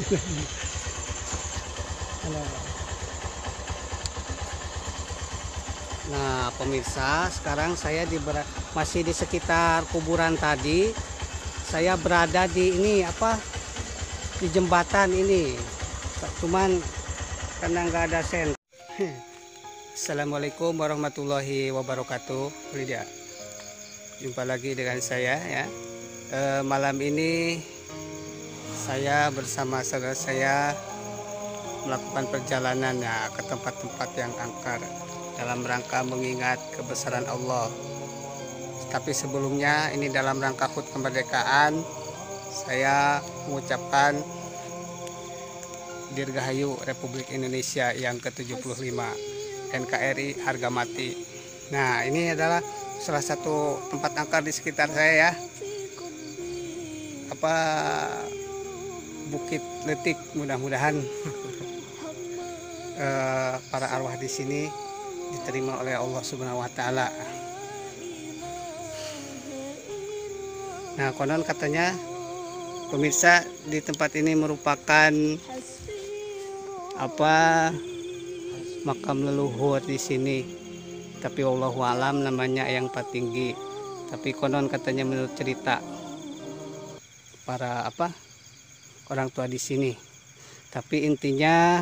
Halo. Nah, pemirsa, sekarang saya masih di sekitar kuburan tadi. Saya berada di di jembatan ini. Cuman karena nggak ada sen. Assalamualaikum warahmatullahi wabarakatuh. Lydia, jumpa lagi dengan saya ya. Malam ini saya bersama saudara saya melakukan perjalanan ya ke tempat-tempat yang angker dalam rangka mengingat kebesaran Allah. Tapi sebelumnya ini dalam rangka HUT kemerdekaan, saya mengucapkan Dirgahayu Republik Indonesia yang ke-75, NKRI harga mati. Nah, ini adalah salah satu tempat angker di sekitar saya ya. Bukit Letik, mudah-mudahan para arwah di sini diterima oleh Allah Subhanahu wa taala. Nah, konon katanya pemirsa di tempat ini merupakan makam leluhur di sini. Tapi wallahu alam namanya yang Patinggi. Tapi konon katanya menurut cerita para orang tua di sini. Tapi intinya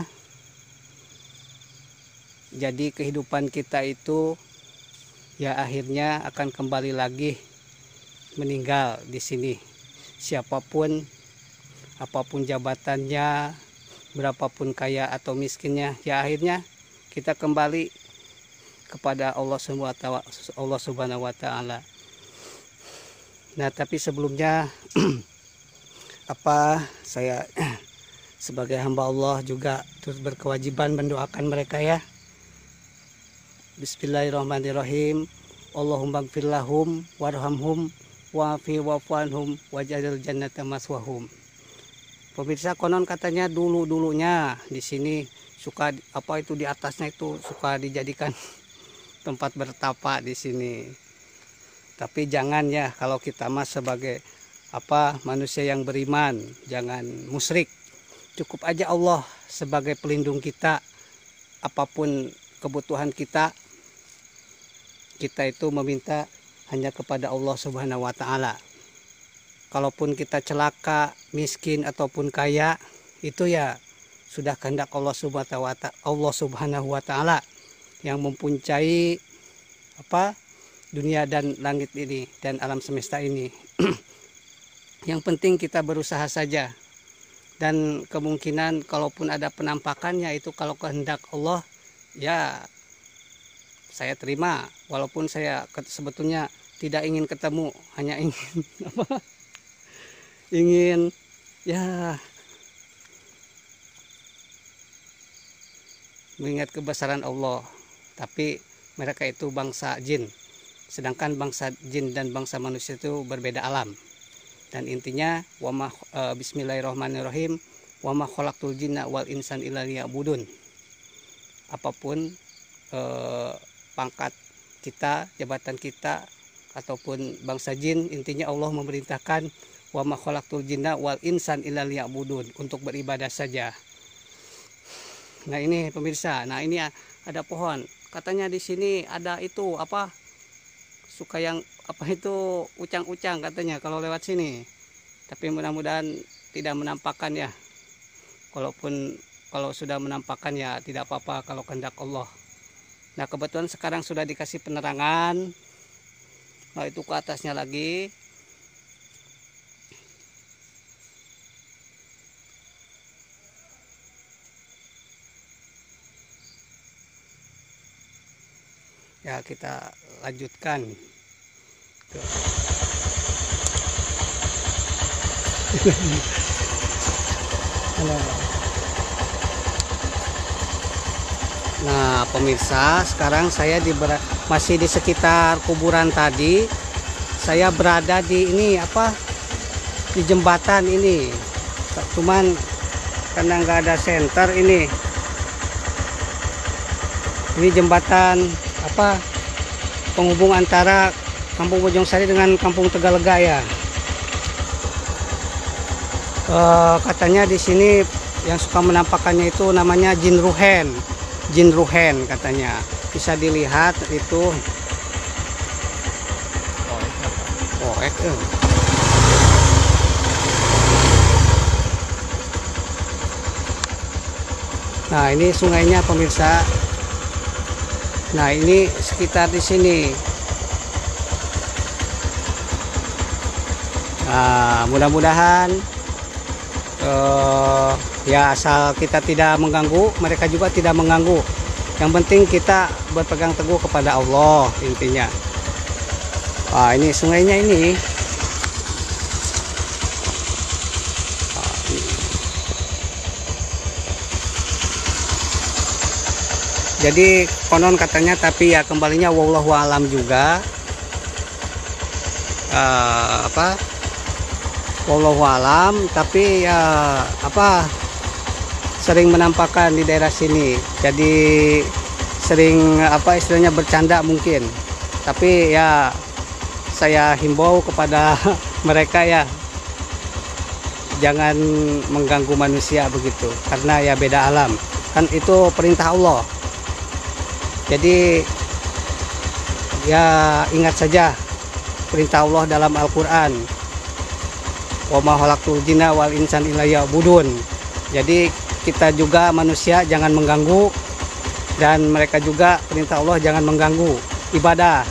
jadi kehidupan kita itu ya akhirnya akan kembali lagi meninggal di sini. Siapapun, apapun jabatannya, berapapun kaya atau miskinnya, ya akhirnya kita kembali kepada Allah Subhanahu wa taala. Nah, tapi sebelumnya saya sebagai hamba Allah juga terus berkewajiban mendoakan mereka ya. Bismillahirrahmanirrahim. Allahumma ighfir lahum warhamhum wa'afi wa'fu anhum waj'alil jannata maswahum. Pemirsa, konon katanya dulunya di sini suka di atasnya itu suka dijadikan tempat bertapa di sini. Tapi jangan ya, kalau kita sebagai manusia yang beriman, jangan musyrik. Cukup aja Allah sebagai pelindung kita. Apapun kebutuhan kita itu meminta hanya kepada Allah Subhanahu wa taala. Kalaupun kita celaka, miskin ataupun kaya, itu ya sudah kehendak Allah Subhanahu wa taala yang mempunyai dunia dan langit ini dan alam semesta ini. Yang penting kita berusaha saja. Dan kemungkinan kalaupun ada penampakannya itu kalau kehendak Allah ya saya terima, walaupun saya sebetulnya tidak ingin ketemu, hanya ingin ingin ya mengingat kebesaran Allah. Tapi mereka itu bangsa jin, sedangkan bangsa jin dan bangsa manusia itu berbeda alam. Dan intinya bismillahirrahmanirrahim, wa ma khalaqtul jinna wal insan illa liya'budun. Apapun pangkat kita, jabatan kita ataupun bangsa jin, intinya Allah memerintahkan wa ma khalaqtul jinna wal insan illa liya'budun, untuk beribadah saja. Nah, ini pemirsa, nah ini ada pohon. Katanya di sini ada itu suka yang ucang-ucang katanya kalau lewat sini. Tapi mudah-mudahan tidak menampakkan ya. Kalau sudah menampakkan ya tidak apa-apa kalau kehendak Allah. Nah, kebetulan sekarang sudah dikasih penerangan. Nah, itu ke atasnya lagi. Ya, kita lanjutkan. Halo. Nah, pemirsa, sekarang saya masih di sekitar kuburan tadi. Saya berada di di jembatan ini. Cuman karena nggak ada senter ini. Ini jembatan penghubung antara Kampung Bojong Sari dengan Kampung Tegalega ya. Katanya di sini yang suka menampakkannya itu namanya jin ruhen. Jin ruhen katanya. Bisa dilihat itu. Oh, Nah, ini sungainya pemirsa. Nah, ini sekitar di sini. Nah, mudah-mudahan ya asal kita tidak mengganggu, mereka juga tidak mengganggu. Yang penting kita berpegang teguh kepada Allah intinya. Wah, ini sungainya ini. Jadi konon katanya, tapi ya kembalinya wallahu alam juga. Wallahu alam, tapi ya sering menampakkan di daerah sini. Jadi sering istilahnya bercanda mungkin. Tapi ya saya himbau kepada mereka ya jangan mengganggu manusia begitu, karena ya beda alam. Kan itu perintah Allah. Jadi ya ingat saja perintah Allah dalam Al-Qur'an. Wa ma khalaqtul jinna wal insan illa liya'budun. Jadi kita juga manusia jangan mengganggu, dan mereka juga perintah Allah jangan mengganggu ibadah.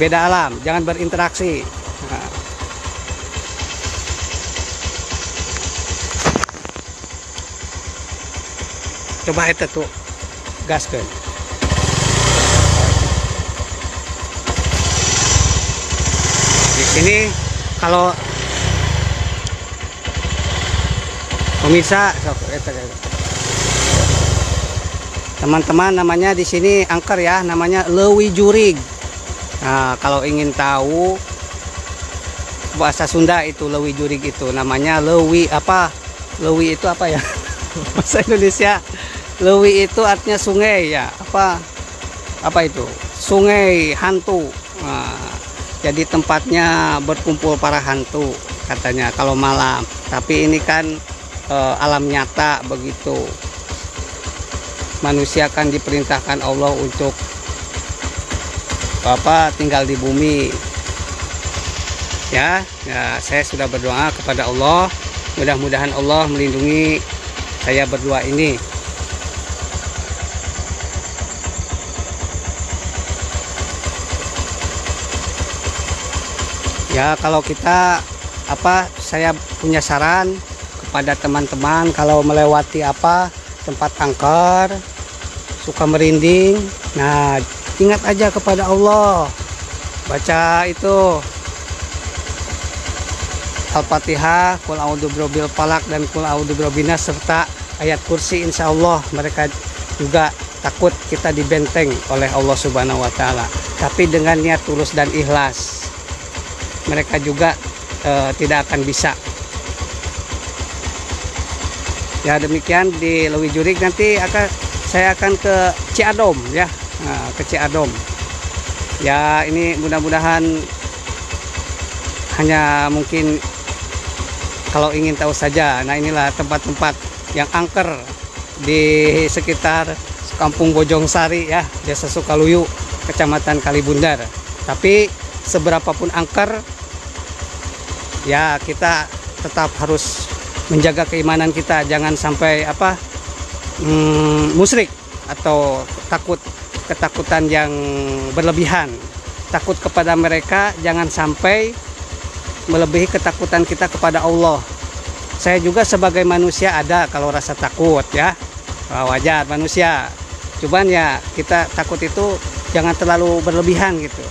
Beda alam, jangan berinteraksi. Nah. Coba itu tuh gaskeun. Di sini kalau pemirsa, teman-teman, namanya di sini angker ya, namanya leuwi jurig. Nah, kalau ingin tahu bahasa Sunda itu leuwi jurig itu namanya leuwi apa? Leuwi itu apa ya? Bahasa Indonesia leuwi itu artinya sungai ya. Apa itu? Sungai hantu. Nah, jadi tempatnya berkumpul para hantu katanya kalau malam. Tapi ini kan alam nyata begitu. Manusia kan diperintahkan Allah untuk tinggal di bumi. Ya, saya sudah berdoa kepada Allah. Mudah-mudahan Allah melindungi saya berdua ini. Ya, kalau kita saya punya saran kepada teman-teman, kalau melewati tempat angker suka merinding, nah ingat aja kepada Allah, baca itu Al-Fatihah, Qul a'udzu birabbil falaq dan Qul a'udzu birabbin nas, serta ayat kursi. Insya Allah mereka juga takut kita dibenteng oleh Allah Subhanahu wa Ta'ala, tapi dengan niat tulus dan ikhlas mereka juga tidak akan bisa. Ya, demikian di Leuwi Jurig. Nanti saya akan ke Ciadom ya. Nah, ke Ciadom ya, ini mudah-mudahan hanya mungkin kalau ingin tahu saja. Nah, inilah tempat-tempat yang angker di sekitar Kampung Bojongsari ya, Desa Sukaluyu, Kecamatan Kalibundar. Tapi seberapapun angker ya, kita tetap harus menjaga keimanan kita, jangan sampai musyrik atau ketakutan yang berlebihan. Takut kepada mereka jangan sampai melebihi ketakutan kita kepada Allah. Saya juga sebagai manusia ada kalau rasa takut ya, wajar manusia. Cuman ya kita takut itu jangan terlalu berlebihan gitu.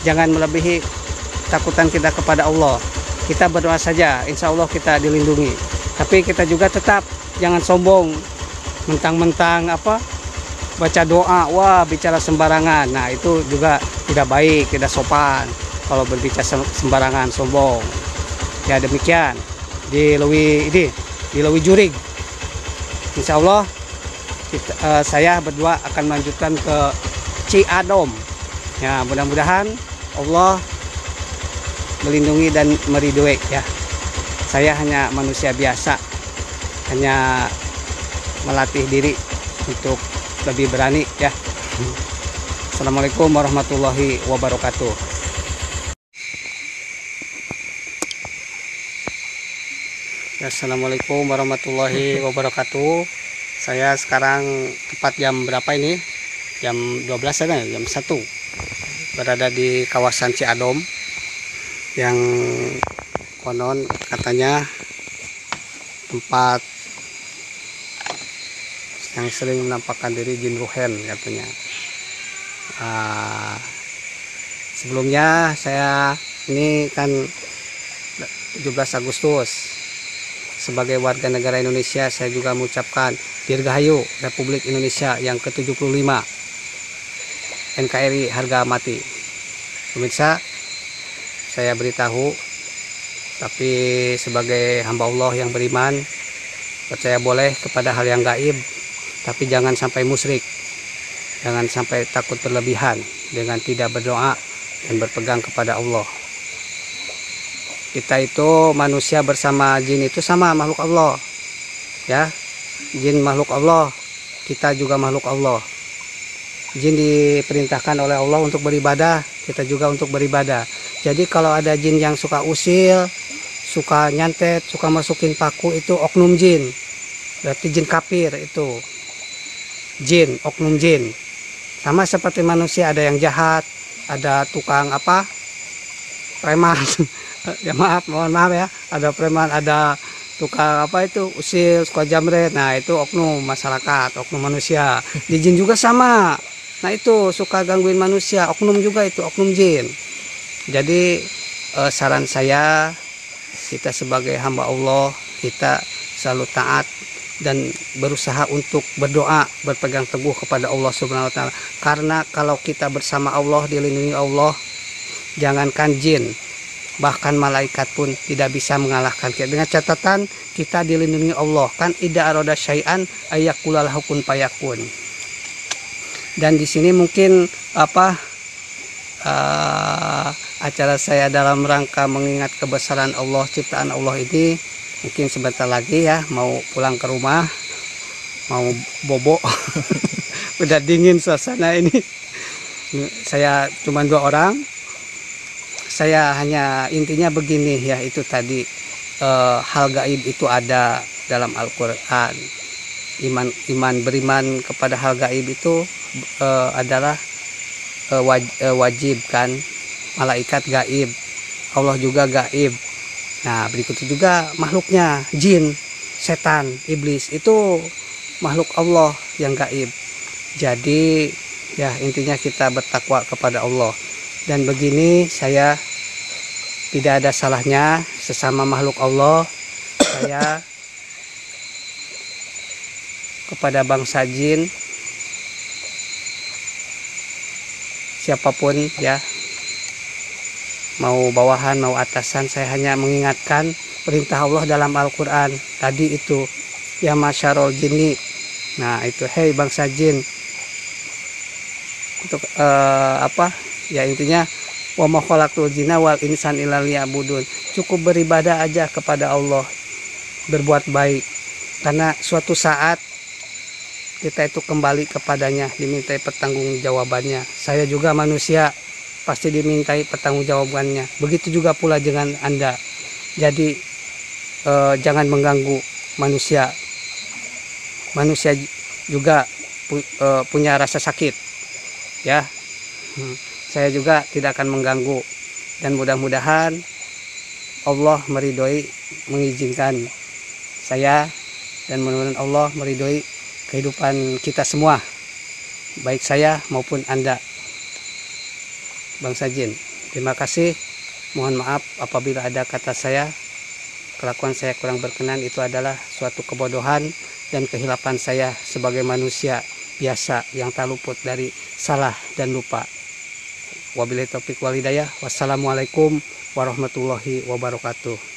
Jangan melebihi takutan kita kepada Allah. Kita berdoa saja, insya Allah kita dilindungi. Tapi kita juga tetap jangan sombong, mentang-mentang baca doa, wah bicara sembarangan. Nah, itu juga tidak baik, tidak sopan kalau berbicara sembarangan, sombong. Ya, demikian di Leuwi Jurig. Insya Allah saya berdua akan melanjutkan ke Ciadom. Ya, mudah-mudahan Allah melindungi dan meridoi ya. Saya hanya manusia biasa, hanya melatih diri untuk lebih berani ya. Assalamualaikum warahmatullahi wabarakatuh. Assalamualaikum warahmatullahi wabarakatuh. Saya sekarang tepat jam berapa ini? Jam 12 ada, jam 1. Berada di kawasan Ciadom yang konon katanya tempat yang sering menampakkan diri jin ruhen katanya. Sebelumnya saya ini kan 17 Agustus sebagai warga negara Indonesia, saya juga mengucapkan Dirgahayu Republik Indonesia yang ke-75, NKRI harga mati. Pemirsa, saya beritahu, tapi sebagai hamba Allah yang beriman, percaya boleh kepada hal yang gaib, tapi jangan sampai musyrik, jangan sampai takut berlebihan dengan tidak berdoa dan berpegang kepada Allah. Kita itu manusia bersama jin itu sama makhluk Allah ya. Jin makhluk Allah, kita juga makhluk Allah. Jin diperintahkan oleh Allah untuk beribadah, kita juga untuk beribadah. Jadi kalau ada jin yang suka usil, suka nyantet, suka masukin paku, itu oknum jin. Berarti jin kafir itu. Jin, oknum jin. Sama seperti manusia, ada yang jahat, ada tukang apa? Preman. Ya mohon maaf ya. Ada preman, ada tukang apa itu? Usil, suka jamret. Nah, itu oknum masyarakat, oknum manusia. Di jin juga sama. Nah, itu suka gangguin manusia, oknum juga itu, oknum jin. Jadi saran saya, kita sebagai hamba Allah, kita selalu taat dan berusaha untuk berdoa, berpegang teguh kepada Allah Subhanahu wa taala. Karena kalau kita bersama Allah, dilindungi Allah, jangankan jin, bahkan malaikat pun tidak bisa mengalahkan kita. Dengan catatan kita dilindungi Allah. Kan idza arada syai'an ayyaqula lahu kun fayakun. Dan di sini mungkin acara saya dalam rangka mengingat kebesaran Allah, ciptaan Allah ini. Mungkin sebentar lagi ya mau pulang ke rumah, mau bobo. Udah dingin suasana ini. Saya cuma 2 orang. Saya hanya intinya begini ya, itu tadi hal gaib itu ada dalam Al-Quran. Iman beriman kepada hal gaib itu adalah wajib kan. Malaikat gaib, Allah juga gaib. Nah, berikutnya juga makhluknya, jin, setan, iblis, itu makhluk Allah yang gaib. Jadi ya intinya kita bertakwa kepada Allah. Dan begini, saya tidak ada salahnya sesama makhluk Allah, saya kepada bangsa jin, siapapun ya, mau bawahan, mau atasan, saya hanya mengingatkan perintah Allah dalam Al-Quran. Tadi itu, ya masyarul jinni. Nah itu, hei bangsa jin. Untuk ya intinya, wa ma khalaqtul jinna wal insan illa liya'budun. Cukup beribadah aja kepada Allah, berbuat baik. Karena suatu saat kita itu kembali kepadanya, dimintai pertanggungjawabannya. Saya juga manusia, pasti dimintai pertanggungjawabannya. Begitu juga pula dengan Anda. Jadi jangan mengganggu manusia. Manusia juga punya rasa sakit ya. Saya juga tidak akan mengganggu, dan mudah-mudahan Allah meridhoi, mengizinkan saya, dan mudah-mudahan Allah meridhoi kehidupan kita semua, baik saya maupun Anda, bangsa jin. Terima kasih. Mohon maaf apabila ada kata saya, kelakuan saya kurang berkenan. Itu adalah suatu kebodohan dan kehilapan saya sebagai manusia biasa yang tak luput dari salah dan lupa. Wabillahi taufiq wal hidayah. Wassalamualaikum warahmatullahi wabarakatuh.